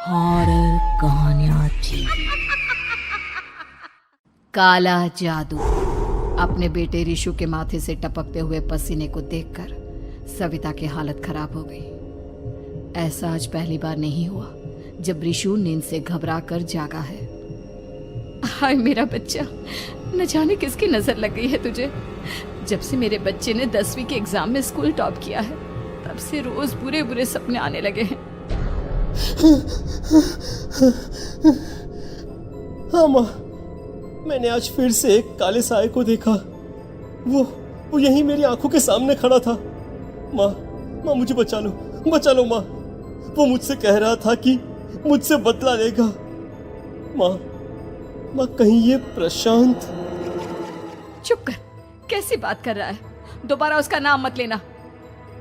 Horror कहानियां थी। काला जादू। अपने बेटे रिशु के माथे से टपकते हुए पसीने को देखकर सविता की हालत खराब हो गई। ऐसा आज पहली बार नहीं हुआ जब रिशु नींद से घबराकर जागा है। हाय मेरा बच्चा, न जाने किसकी नजर लग गई है तुझे। जब से मेरे बच्चे ने 10वीं के एग्जाम में स्कूल टॉप किया है तब से रोज बुरे बुरे सपने आने लगे हैं। हाँ माँ, मैंने आज फिर से एक काले साए को देखा। वो यहीं मेरी आंखों के सामने खड़ा था। माँ मुझे बचा लो माँ। वो मुझसे कह रहा था कि मुझसे बदला लेगा। माँ कहीं ये प्रशांत। चुप कर, कैसी बात कर रहा है? दोबारा उसका नाम मत लेना।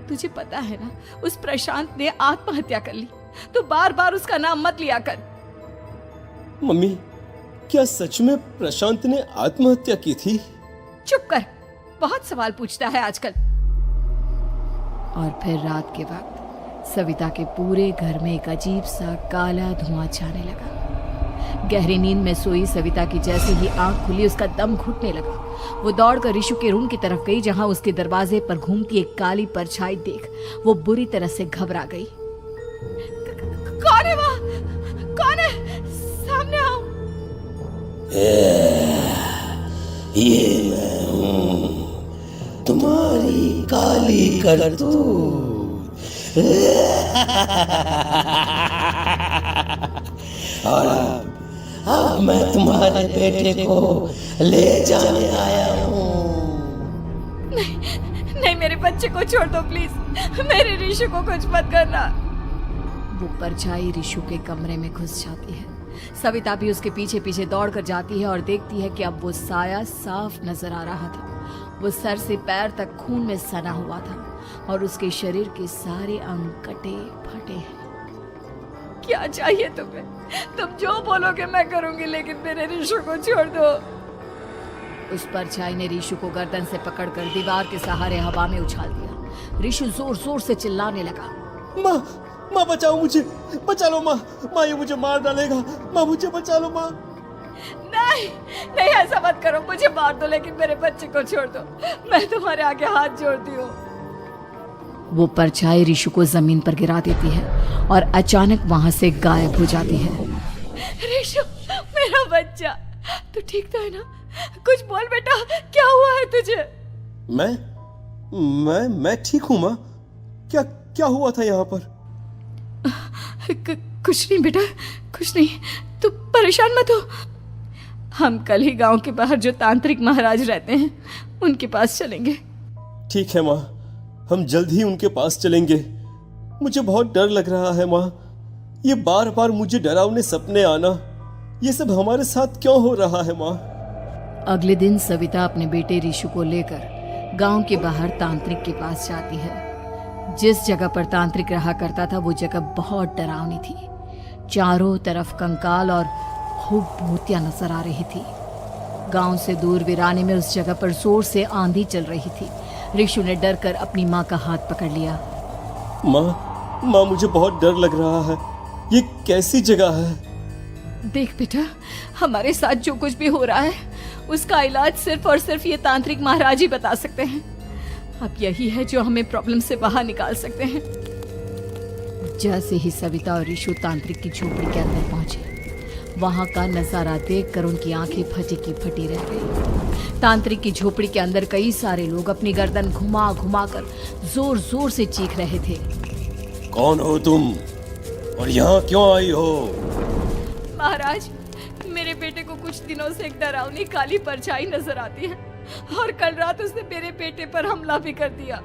तुझे पता है ना, उस प्रशांत ने आत्महत्या कर ली, तो बार बार उसका नाम मत लिया कर। मम्मी, क्या सच में प्रशांत ने आत्महत्या की थी? चुप कर, बहुत सवाल पूछता है आजकल। और फिर रात के वक्त सविता के पूरे घर में एक अजीब सा काला धुआं छाने लगा। गहरी नींद में सोई सविता की जैसे ही आंख खुली उसका दम घुटने लगा। वो दौड़कर रिशु के रूम की तरफ गई जहां उसके दरवाजे पर घूमती एक काली परछाई देख वो बुरी तरह से घबरा गई। कौन है वहाँ? कौन है? सामने आओ। ये मैं हूँ, तुम्हारी काली करतूत। और अब मैं तुम्हारे बेटे को ले जाने आया हूँ। नहीं, मेरे बच्चे को छोड़ दो प्लीज। मेरे रिशु को कुछ मत करना। वो परछाई रिशु के कमरे में घुस जाती है। सविता भी उसके पीछे पीछे दौड़ कर जाती है और देखती है कि अब वो साया साफ नजर आ रहा था। वो सर से पैर तक खून में सना हुआ था और उसके शरीर के सारे अंग कटे फटे हैं। क्या चाहिए तुम्हें? तुम जो बोलोगे मैं करूंगी, लेकिन मेरे रिशु को छोड़ दो। उस परछाई ने रिशु को गर्दन से पकड़कर दीवार के सहारे हवा में उछाल दिया। रिशु जोर जोर से चिल्लाने लगा। माँ बचाओ मुझे, बचा लो माँ, ये मुझे मार डालेगा। माँ मुझे बचा लो माँ। नहीं ऐसा मत करो, मुझे मार दो लेकिन मेरे बच्चे को छोड़ दो। मैं तुम्हारे आगे हाथ जोड़ती हूँ। वो परछाई रिशु को जमीन पर गिरा देती है और अचानक वहां से गायब हो जाती है। रिशु, मेरा बच्चा, तू ठीक तो है ना? कुछ बोल बेटा, क्या हुआ है तुझे? मैं ठीक हूँ माँ। क्या हुआ था यहाँ पर? कुछ नहीं बेटा, कुछ नहीं। तू परेशान मत हो। हम कल ही गांव के बाहर जो तांत्रिक महाराज रहते हैं उनके पास चलेंगे। ठीक है माँ, हम जल्द ही उनके पास चलेंगे। मुझे बहुत डर लग रहा है माँ। ये बार बार मुझे डरावने सपने आना, ये सब हमारे साथ क्यों हो रहा है माँ? अगले दिन सविता अपने बेटे रिशु को लेकर गांव के बाहर तांत्रिक के पास जाती है। जिस जगह पर तांत्रिक रहा करता था वो जगह बहुत डरावनी थी। चारों तरफ कंकाल और खूब भूतियां नजर आ रही थी। गांव से दूर वीराने में उस जगह पर जोर से आंधी चल रही थी। रिशु ने डर कर अपनी माँ का हाथ पकड़ लिया। माँ मुझे बहुत डर लग रहा है। ये कैसी जगह है? देख बेटा, हमारे साथ जो कुछ भी हो रहा है उसका इलाज सिर्फ और सिर्फ ये तांत्रिक महाराज ही बता सकते हैं। अब यही है जो हमें प्रॉब्लम से बाहर निकाल सकते हैं। जैसे ही सविता और रिशु तांत्रिक की झोपड़ी के अंदर पहुंचे, वहां का नजारा देखकर उनकी आंखें फटी की फटी रह गई। तांत्रिक की झोपड़ी के अंदर कई सारे लोग अपनी गर्दन घुमा घुमा कर जोर जोर से चीख रहे थे। कौन हो तुम और यहाँ क्यों आई हो? महाराज, मेरे बेटे को कुछ दिनों से एक डरावनी काली परछाई नजर आती है और कल रात उसने मेरे बेटे पर हमला भी कर दिया।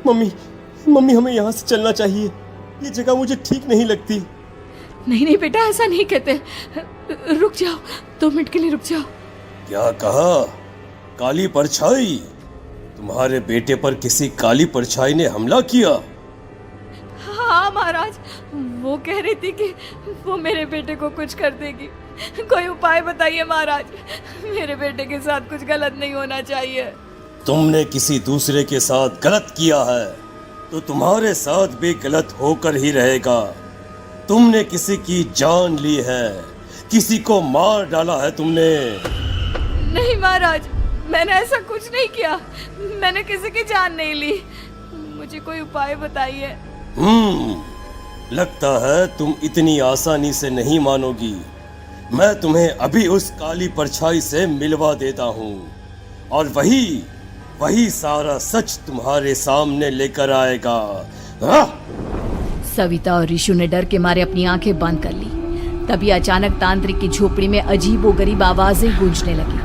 मम्मी हमें यहाँ से चलना चाहिए। ये जगह मुझे ठीक नहीं लगती। नहीं बेटा, ऐसा नहीं कहते। रुक जाओ, 2 मिनट के लिए रुक जाओ। क्या कहा? काली परछाई? तुम्हारे बेटे पर किसी काली परछाई ने हमला किया? हाँ महाराज, वो कह रही थी कि वो मेरे बेटे को कुछ कर देगी, कोई उपाय बताइए महाराज। मेरे बेटे के साथ कुछ गलत नहीं होना चाहिए। तुमने किसी दूसरे के साथ गलत किया है तो तुम्हारे साथ भी गलत होकर ही रहेगा। तुमने किसी की जान ली है, किसी को मार डाला है तुमने। नहीं महाराज, मैंने ऐसा कुछ नहीं किया। मैंने किसी की जान नहीं ली। मुझे कोई उपाय बताइए। लगता है तुम इतनी आसानी से नहीं मानोगी। मैं तुम्हें अभी उस काली परछाई से मिलवा देता हूँ और वही सारा सच तुम्हारे सामने लेकर आएगा। सविता और ऋषु ने डर के मारे अपनी आंखें बंद कर ली। तभी अचानक तांत्रिक की झोपड़ी में अजीबोगरीब आवाजें गूंजने लगी।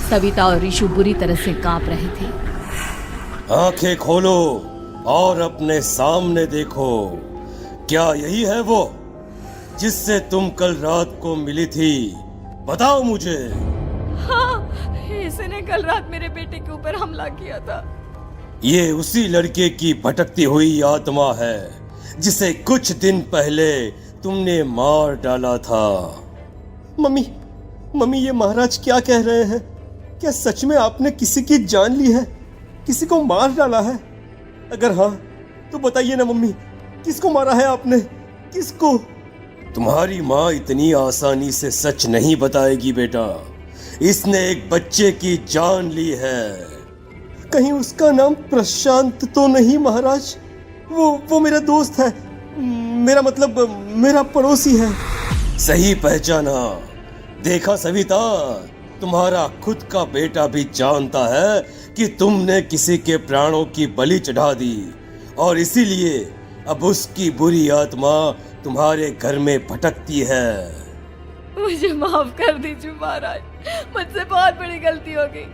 सविता और ऋषु बुरी तरह से कांप रहे थे। आंखें खोलो और अपने सामने देखो। क्या यही है वो जिससे तुम कल रात को मिली थी? बताओ मुझे। हाँ, इसने कल रात मेरे बेटे के ऊपर हमला किया था। ये उसी लड़के की भटकती हुई आत्मा है जिसे कुछ दिन पहले तुमने मार डाला था। मम्मी ये महाराज क्या कह रहे हैं? क्या सच में आपने किसी की जान ली है, किसी को मार डाला है? अगर हाँ तो बताइए ना मम्मी, किसको मारा है आपने? किसको? तुम्हारी माँ इतनी आसानी से सच नहीं बताएगी बेटा। इसने एक बच्चे की जान ली है। कहीं उसका नाम प्रशांत तो नहीं महाराज? वो मेरा दोस्त है, मेरा पड़ोसी है। सही पहचाना। देखा सविता, तुम्हारा खुद का बेटा भी जानता है कि तुमने किसी के प्राणों की बलि चढ़ा दी और इसीलिए अब उसकी बुरी आत्मा तुम्हारे घर में भटकती है। मुझे माफ कर दीजिए महाराज, मुझसे बहुत बड़ी गलती हो गई।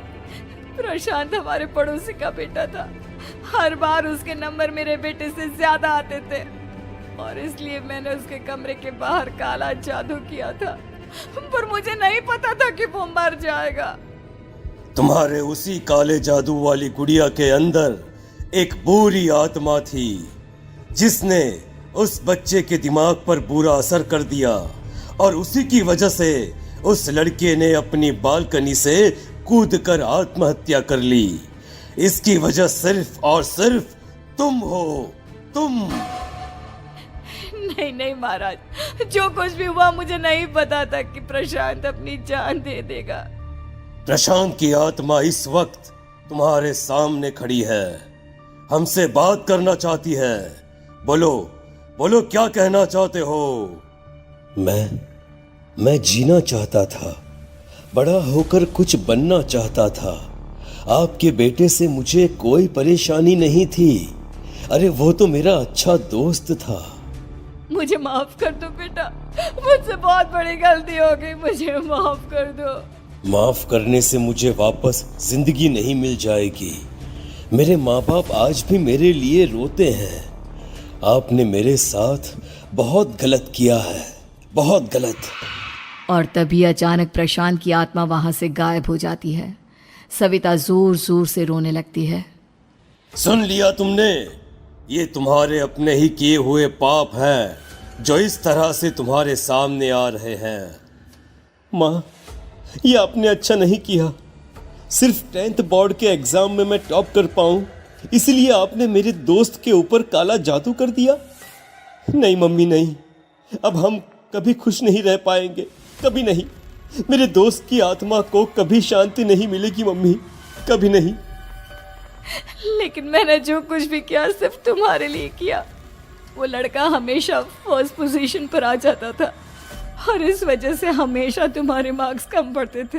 प्रशांत हमारे पड़ोसी का बेटा था। हर बार उसके नंबर मेरे बेटे से ज्यादा आते थे और इसलिए मैंने उसके कमरे के बाहर काला जादू किया था, पर मुझे नहीं पता था कि वो मर जाएगा। तुम्हारे उसी काले जादू वाली गुड़िया के अंदर एक बुरी आत्मा थी जिसने उस बच्चे के दिमाग पर बुरा असर कर दिया और उसी की वजह से उस लड़के ने अपनी बालकनी से कूदकर आत्महत्या कर ली। इसकी वजह सिर्फ और सिर्फ तुम हो, तुम। नहीं महाराज, जो कुछ भी हुआ मुझे नहीं पता था कि प्रशांत अपनी जान दे देगा। प्रशांत की आत्मा इस वक्त तुम्हारे सामने खड़ी है, हमसे बात करना चाहती है। बोलो क्या कहना चाहते हो? मैं जीना चाहता था, बड़ा होकर कुछ बनना चाहता था। आपके बेटे से मुझे कोई परेशानी नहीं थी। अरे वो तो मेरा अच्छा दोस्त था। मुझे माफ कर दो बेटा, मुझसे बहुत बड़ी गलती हो गई, मुझे माफ कर दो। माफ करने से मुझे वापस जिंदगी नहीं मिल जाएगी। मेरे माँ बाप आज भी मेरे लिए रोते हैं। आपने मेरे साथ बहुत गलत किया है, बहुत गलत। और तभी अचानक प्रशांत की आत्मा वहां से गायब हो जाती है। सविता जोर जोर से रोने लगती है। सुन लिया तुमने? ये तुम्हारे अपने ही किए हुए पाप हैं जो इस तरह से तुम्हारे सामने आ रहे हैं। माँ, ये आपने अच्छा नहीं किया। सिर्फ 10th बोर्ड के एग्जाम में मैं टॉप कर पाऊं, इसलिए आपने मेरे दोस्त के ऊपर काला जादू कर दिया। नहीं मम्मी, नहीं, अब हम कभी खुश नहीं रह पाएंगे, कभी नहीं। मेरे दोस्त की आत्मा को कभी शांति नहीं मिलेगी मम्मी, कभी नहीं। लेकिन मैंने जो कुछ भी किया सिर्फ तुम्हारे लिए किया। वो लड़का हमेशा फर्स्ट पोजीशन पर आ जाता था और इस वजह से हमेशा तुम्हारे मार्क्स कम पड़ते थे।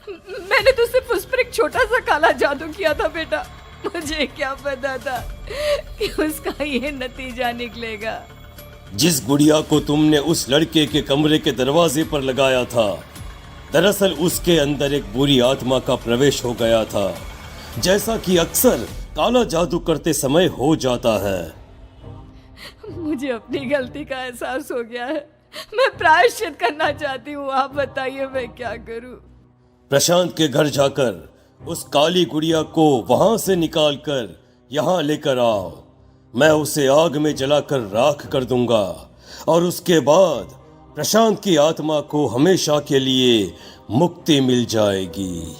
मैंने तो सिर्फ उस पर एक छोटा सा काला जादू किया था बेटा। मुझे क्या पता था कि उसका ये नतीजा निकलेगा। जिस गुड़िया को तुमने उस लड़के के कमरे के दरवाजे पर लगाया था, दरअसल उसके अंदर एक बुरी आत्मा का प्रवेश हो गया था, जैसा कि अक्सर काला जादू करते समय हो जाता है। मुझे अपनी गलती का एहसास हो गया है। मैं प्रायश्चित करना चाहती हूँ। आप बताइए मैं क्या करूँ? प्रशांत के घर जाकर उस काली गुड़िया को वहां से निकालकर यहाँ लेकर आओ। मैं उसे आग में जलाकर राख कर दूंगा और उसके बाद प्रशांत की आत्मा को हमेशा के लिए मुक्ति मिल जाएगी।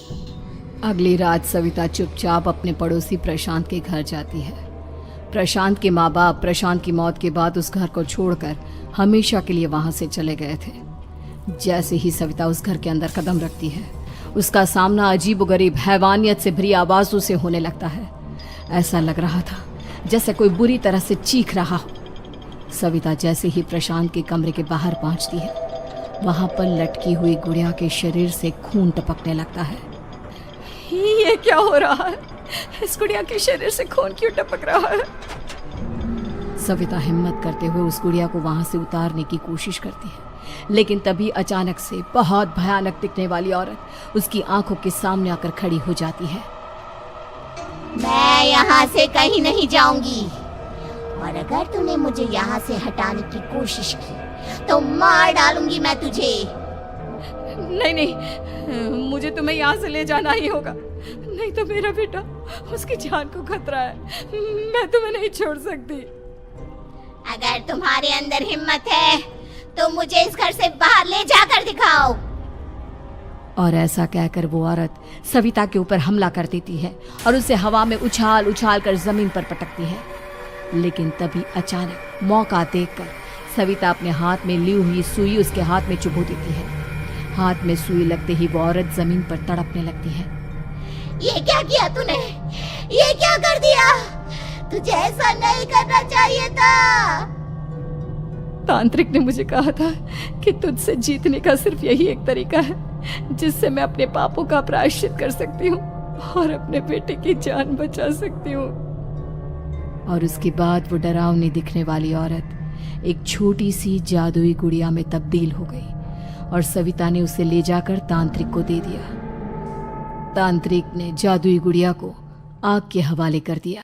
अगली रात सविता चुपचाप अपने पड़ोसी प्रशांत के घर जाती है। प्रशांत के माँ बाप प्रशांत की मौत के बाद उस घर को छोड़कर हमेशा के लिए वहां से चले गए थे। जैसे ही सविता उस घर के अंदर कदम रखती है, उसका सामना अजीबोगरीब हैवानियत से भरी आवाजों से होने लगता है। ऐसा लग रहा था जैसे कोई बुरी तरह से चीख रहा हो। सविता जैसे ही प्रशांत के कमरे के बाहर पहुंचती है, वहां पर लटकी हुई गुड़िया के शरीर से खून टपकने लगता है। ये क्या हो रहा है? इस गुड़िया के शरीर से खून क्यों टपक रहा है? सविता हिम्मत करते हुए उस गुड़िया को वहां से उतारने की कोशिश करती है, लेकिन तभी अचानक से बहुत भयानक दिखने वाली औरत उसकी आंखों के सामने आकर खड़ी हो जाती है। मैं यहाँ से कहीं नहीं जाऊंगी, और अगर तूने मुझे यहाँ से हटाने की कोशिश की तो मार डालूंगी मैं तुझे। नहीं नहीं, मुझे तुम्हें यहाँ से ले जाना ही होगा, नहीं तो मेरा बेटा, उसकी जान को खतरा है। मैं तुम्हें नहीं छोड़ सकती। अगर तुम्हारे अंदर हिम्मत है तो मुझे इस घर से बाहर ले जाकर दिखाओ। और ऐसा कहकर वो औरत सविता के ऊपर हमला कर देती है और उसे हवा में उछाल उछाल कर जमीन पर पटकती है। लेकिन तभी अचानक मौका देखकर सविता अपने हाथ में ली हुई सुई उसके हाथ में चुभो देती है। हाथ में सुई लगते ही वो औरत जमीन पर तड़पने लगती है। ये क्या किया तूने? ये क्या कर दिया? तुझे ऐसा नहीं करना चाहिए था। तांत्रिक ने मुझे कहा था कि तुझसे जीतने का सिर्फ यही एक तरीका है जिससे मैं अपने पापों का प्रायश्चित कर सकती हूँ और अपने बेटे की जान बचा सकती हूँ। और उसके बाद वो डरावनी दिखने वाली औरत एक छोटी सी जादुई गुड़िया में तब्दील हो गई और सविता ने उसे ले जाकर तांत्रिक को दे दिया। तांत्रिक ने जादुई गुड़िया को आग के हवाले कर दिया।